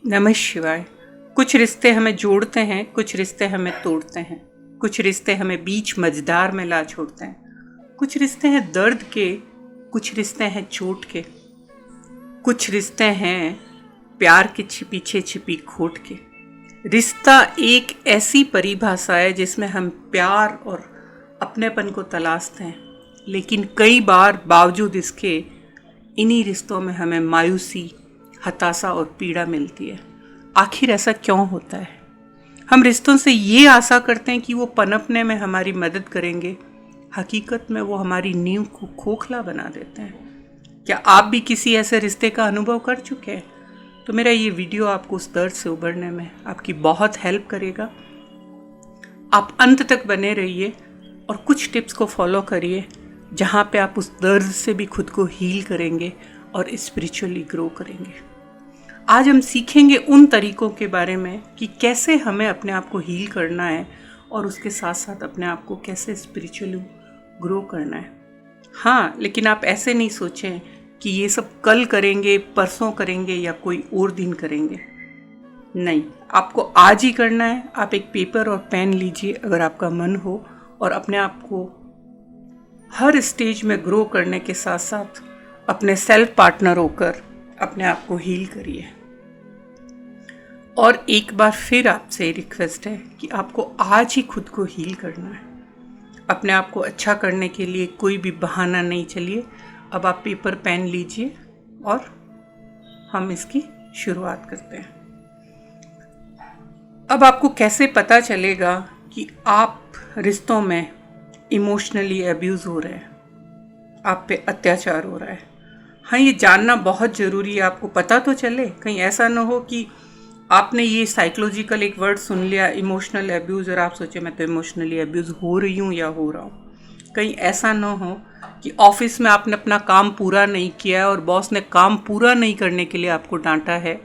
नमः शिवाय। कुछ रिश्ते हमें जोड़ते हैं, कुछ रिश्ते हमें तोड़ते हैं, कुछ रिश्ते हमें बीच मझधार में ला छोड़ते हैं। कुछ रिश्ते हैं दर्द के, कुछ रिश्ते हैं चोट के, कुछ रिश्ते हैं प्यार के पीछे छिपी खोट के। रिश्ता एक ऐसी परिभाषा है जिसमें हम प्यार और अपनेपन को तलाशते हैं, लेकिन कई बार बावजूद इसके इन्हीं रिश्तों में हमें मायूसी, हताशा और पीड़ा मिलती है। आखिर ऐसा क्यों होता है? हम रिश्तों से ये आशा करते हैं कि वो पनपने में हमारी मदद करेंगे, हकीकत में वो हमारी नींव को खोखला बना देते हैं। क्या आप भी किसी ऐसे रिश्ते का अनुभव कर चुके हैं? तो मेरा ये वीडियो आपको उस दर्द से उबरने में आपकी बहुत हेल्प करेगा। आप अंत तक बने रहिए और कुछ टिप्स को फॉलो करिए, जहाँ पे आप उस दर्द से भी खुद को हील करेंगे और स्पिरिचुअली ग्रो करेंगे। आज हम सीखेंगे उन तरीकों के बारे में कि कैसे हमें अपने आप को हील करना है और उसके साथ साथ अपने आप को कैसे स्पिरिचुअली ग्रो करना है। हाँ, लेकिन आप ऐसे नहीं सोचें कि ये सब कल करेंगे, परसों करेंगे या कोई और दिन करेंगे। नहीं, आपको आज ही करना है। आप एक पेपर और पेन लीजिए अगर आपका मन हो, और अपने आप को हर स्टेज में ग्रो करने के साथ साथ अपने सेल्फ पार्टनर होकर अपने आप को हील करिए। और एक बार फिर आपसे रिक्वेस्ट है कि आपको आज ही खुद को हील करना है। अपने आप को अच्छा करने के लिए कोई भी बहाना नहीं। चलिए अब आप पेपर पेन लीजिए और हम इसकी शुरुआत करते हैं। अब आपको कैसे पता चलेगा कि आप रिश्तों में इमोशनली अब्यूज़ हो रहे हैं, आप पे अत्याचार हो रहा है? हाँ, ये जानना बहुत ज़रूरी है। आपको पता तो चले, कहीं ऐसा ना हो कि आपने ये साइकोलॉजिकल एक वर्ड सुन लिया, इमोशनल अब्यूज़, और आप सोचे मैं तो इमोशनली अब्यूज़ हो रही हूँ या हो रहा हूँ। कहीं ऐसा ना हो कि ऑफिस में आपने अपना काम पूरा नहीं किया है और बॉस ने काम पूरा नहीं करने के लिए आपको डांटा है,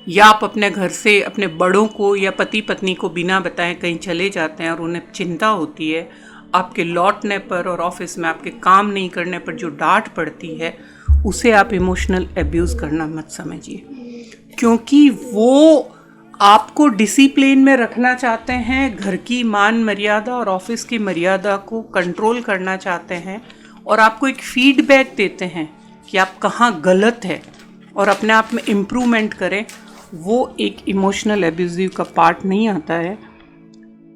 या आप अपने घर से अपने बड़ों को या पति पत्नी को बिना बताए कहीं चले जाते हैं और उन्हें चिंता होती है आपके लौटने पर, और ऑफिस में आपके काम नहीं करने पर जो डांट पड़ती है, उसे आप इमोशनल अब्यूज़ करना मत समझिए। क्योंकि वो आपको डिसिप्लिन में रखना चाहते हैं, घर की मान मर्यादा और ऑफिस की मर्यादा को कंट्रोल करना चाहते हैं, और आपको एक फीडबैक देते हैं कि आप कहाँ गलत है और अपने आप में इम्प्रूवमेंट करें। वो एक इमोशनल अब्यूज़िव का पार्ट नहीं आता है।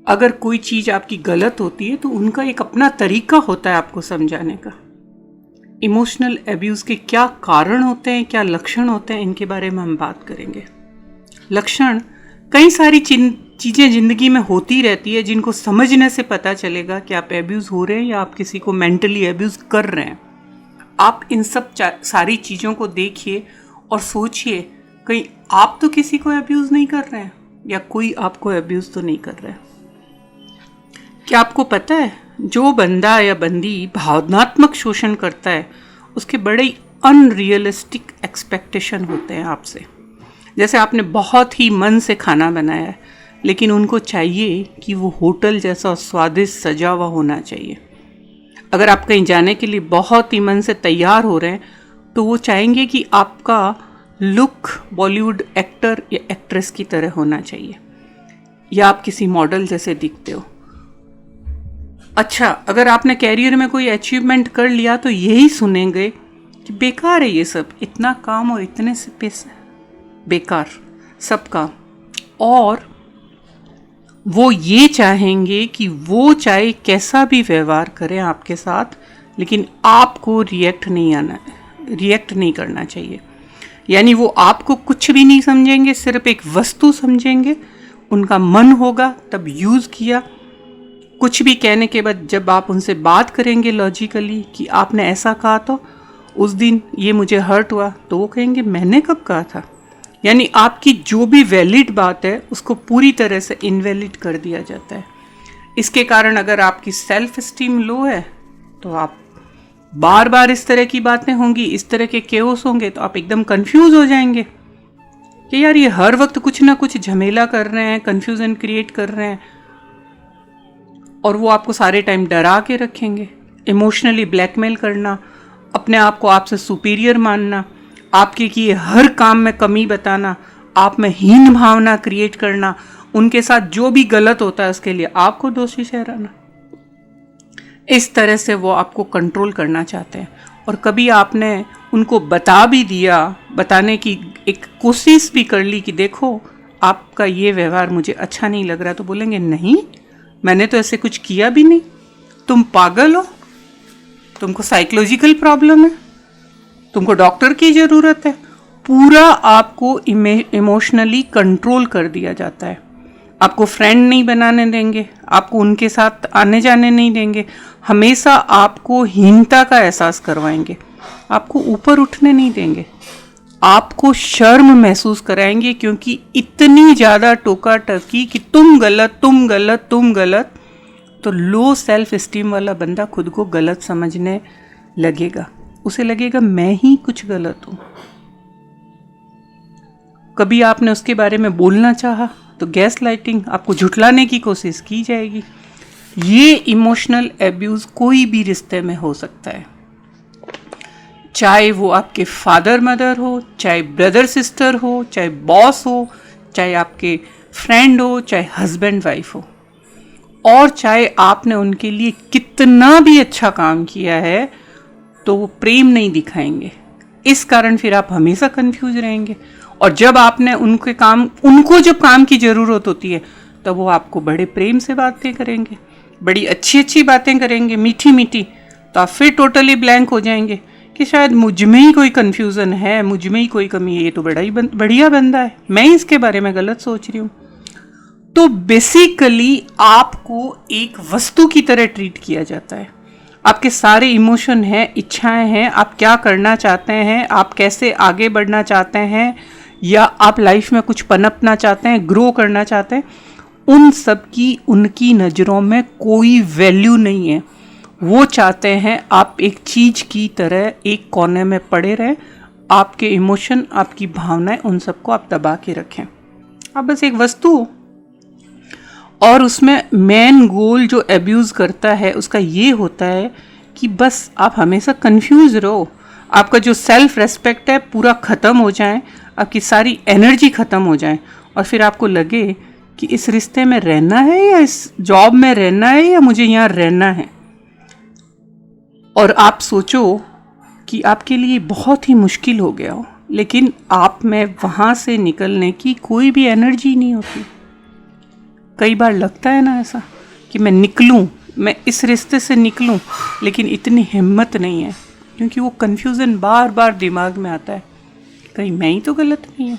अगर कोई चीज़ आपकी गलत होती है तो उनका एक अपना तरीका होता है आपको समझाने का। इमोशनल अब्यूज़ के क्या कारण होते हैं, क्या लक्षण होते हैं, इनके बारे में हम बात करेंगे। लक्षण, कई सारी चीज़ें ज़िंदगी में होती रहती है जिनको समझने से पता चलेगा कि आप अब्यूज़ हो रहे हैं या आप किसी को मेंटली अब्यूज़ कर रहे हैं। आप इन सब सारी चीज़ों को देखिए और सोचिए, कहीं आप तो किसी को अब्यूज़ नहीं कर रहे हैं या कोई आपको अब्यूज़ तो नहीं कर रहा है। क्या आपको पता है, जो बंदा या बंदी भावनात्मक शोषण करता है उसके बड़े अनरियलिस्टिक एक्सपेक्टेशन होते हैं आपसे। जैसे आपने बहुत ही मन से खाना बनाया है, लेकिन उनको चाहिए कि वो होटल जैसा स्वादिष्ट सजा हुआ होना चाहिए। अगर आप कहीं जाने के लिए बहुत ही मन से तैयार हो रहे हैं तो वो चाहेंगे कि आपका लुक बॉलीवुड एक्टर या एक्ट्रेस की तरह होना चाहिए, या आप किसी मॉडल जैसे दिखते हो। अच्छा, अगर आपने कैरियर में कोई अचीवमेंट कर लिया तो यही सुनेंगे कि बेकार है ये सब, इतना काम और इतने से पैसे, बेकार सब काम। और वो ये चाहेंगे कि वो चाहे कैसा भी व्यवहार करें आपके साथ, लेकिन आपको रिएक्ट नहीं करना चाहिए। यानी वो आपको कुछ भी नहीं समझेंगे, सिर्फ एक वस्तु समझेंगे। उनका मन होगा तब यूज़ किया। कुछ भी कहने के बाद जब आप उनसे बात करेंगे लॉजिकली कि आपने ऐसा कहा तो उस दिन ये मुझे हर्ट हुआ, तो वो कहेंगे मैंने कब कहा था। यानी आपकी जो भी वैलिड बात है उसको पूरी तरह से इनवैलिड कर दिया जाता है। इसके कारण अगर आपकी सेल्फ एस्टीम लो है तो आप बार बार इस तरह की बातें होंगी, इस तरह के केओस होंगे, तो आप एकदम कंफ्यूज हो जाएंगे कि यार ये हर वक्त कुछ ना कुछ झमेला कर रहे हैं, कंफ्यूजन क्रिएट कर रहे हैं, और वो आपको सारे टाइम डरा के रखेंगे। इमोशनली ब्लैकमेल करना, अपने आप को आपसे सुपीरियर मानना, आपके किए हर काम में कमी बताना, आप में हीन भावना क्रिएट करना, उनके साथ जो भी गलत होता है उसके लिए आपको दोषी ठहराना। इस तरह से वो आपको कंट्रोल करना चाहते हैं। और कभी आपने उनको बता भी दिया, बताने की एक कोशिश भी कर ली कि देखो आपका ये व्यवहार मुझे अच्छा नहीं लग रहा, तो बोलेंगे नहीं मैंने तो ऐसे कुछ किया भी नहीं, तुम पागल हो, तुमको साइकोलॉजिकल प्रॉब्लम है, तुमको डॉक्टर की ज़रूरत है। पूरा आपको इमोशनली कंट्रोल कर दिया जाता है। आपको फ्रेंड नहीं बनाने देंगे, आपको उनके साथ आने जाने नहीं देंगे, हमेशा आपको हीनता का एहसास करवाएंगे, आपको ऊपर उठने नहीं देंगे, आपको शर्म महसूस कराएंगे, क्योंकि इतनी ज़्यादा टोका टकी कि तुम गलत तुम गलत तुम गलत, तो लो सेल्फ एस्टीम वाला बंदा खुद को गलत समझने लगेगा। उसे लगेगा मैं ही कुछ गलत हूँ। कभी आपने उसके बारे में बोलना चाहा तो गैस लाइटिंग, आपको झुठलाने की कोशिश की जाएगी। ये इमोशनल एब्यूज़ कोई भी रिश्ते में हो सकता है, चाहे वो आपके फादर मदर हो, चाहे ब्रदर सिस्टर हो, चाहे बॉस हो, चाहे आपके फ्रेंड हो, चाहे हस्बैंड वाइफ हो, और चाहे आपने उनके लिए कितना भी अच्छा काम किया है तो वो प्रेम नहीं दिखाएंगे। इस कारण फिर आप हमेशा कंफ्यूज रहेंगे। और जब आपने उनको जब काम की ज़रूरत होती है तब वो आपको बड़े प्रेम से बातें करेंगे, बड़ी अच्छी अच्छी बातें करेंगे, मीठी मीठी, तो आप फिर टोटली ब्लैंक हो जाएंगे कि शायद मुझ में ही कोई कन्फ्यूज़न है, मुझ में ही कोई कमी है, ये तो बड़ा ही बढ़िया बंदा है, मैं ही इसके बारे में गलत सोच रही हूँ। तो बेसिकली आपको एक वस्तु की तरह ट्रीट किया जाता है। आपके सारे इमोशन हैं, इच्छाएं हैं, आप क्या करना चाहते हैं, आप कैसे आगे बढ़ना चाहते हैं, या आप लाइफ में कुछ पनपना चाहते हैं, ग्रो करना चाहते हैं, उन सब की उनकी नज़रों में कोई वैल्यू नहीं है। वो चाहते हैं आप एक चीज़ की तरह एक कोने में पड़े रहें, आपके इमोशन, आपकी भावनाएं, उन सबको आप दबा के रखें। आप बस एक वस्तु हो। और उसमें मेन गोल जो एब्यूज़ करता है उसका ये होता है कि बस आप हमेशा कंफ्यूज रहो, आपका जो सेल्फ रेस्पेक्ट है पूरा ख़त्म हो जाए, आपकी सारी एनर्जी ख़त्म हो जाए, और फिर आपको लगे कि इस रिश्ते में रहना है या इस जॉब में रहना है या मुझे यहाँ रहना है। और आप सोचो कि आपके लिए बहुत ही मुश्किल हो गया हो, लेकिन आप में वहाँ से निकलने की कोई भी एनर्जी नहीं होती। कई बार लगता है ना ऐसा कि मैं निकलूं, मैं इस रिश्ते से निकलूं, लेकिन इतनी हिम्मत नहीं है, क्योंकि वो कन्फ्यूज़न बार बार दिमाग में आता है, कहीं मैं ही तो गलत नहीं हूँ।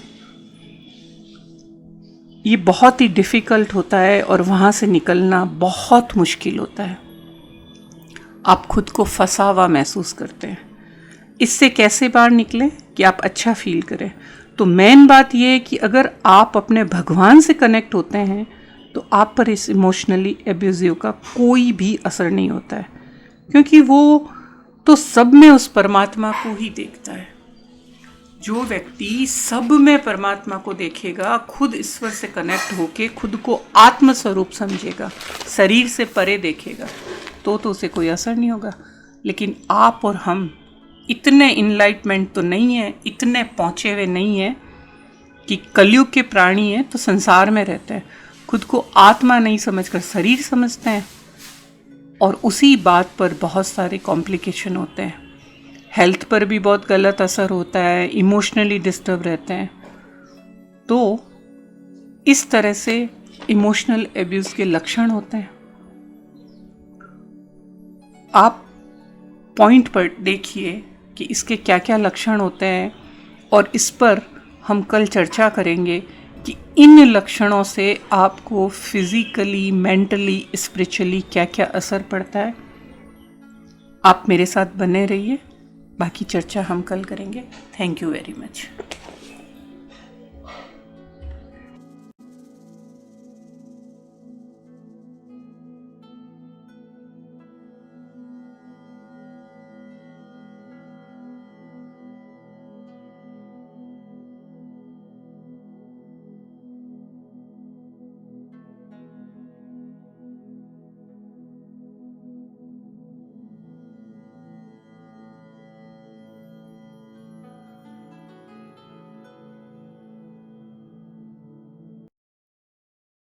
ये बहुत ही डिफ़िकल्ट होता है और वहाँ से निकलना बहुत मुश्किल होता है। आप खुद को फंसा हुआ महसूस करते हैं। इससे कैसे बाहर निकलें कि आप अच्छा फील करें? तो मेन बात यह है कि अगर आप अपने भगवान से कनेक्ट होते हैं तो आप पर इस इमोशनली एब्यूजिव का कोई भी असर नहीं होता है, क्योंकि वो तो सब में उस परमात्मा को ही देखता है। जो व्यक्ति सब में परमात्मा को देखेगा, खुद ईश्वर से कनेक्ट होके खुद को आत्म स्वरूप समझेगा, शरीर से परे देखेगा, तो उसे कोई असर नहीं होगा। लेकिन आप और हम इतने इनलाइटमेंट तो नहीं है, इतने पहुँचे हुए नहीं हैं कि कलयुग के प्राणी हैं तो संसार में रहते हैं, खुद को आत्मा नहीं समझकर शरीर समझते हैं, और उसी बात पर बहुत सारे कॉम्प्लिकेशन होते हैं। हेल्थ पर भी बहुत गलत असर होता है, इमोशनली डिस्टर्ब रहते हैं। तो इस तरह से इमोशनल एब्यूज़ के लक्षण होते हैं। आप पॉइंट पर देखिए कि इसके क्या क्या लक्षण होते हैं, और इस पर हम कल चर्चा करेंगे कि इन लक्षणों से आपको फिज़िकली, मेंटली, स्पिरिचुअली क्या क्या असर पड़ता है। आप मेरे साथ बने रहिए, बाकी चर्चा हम कल करेंगे। Thank you very much.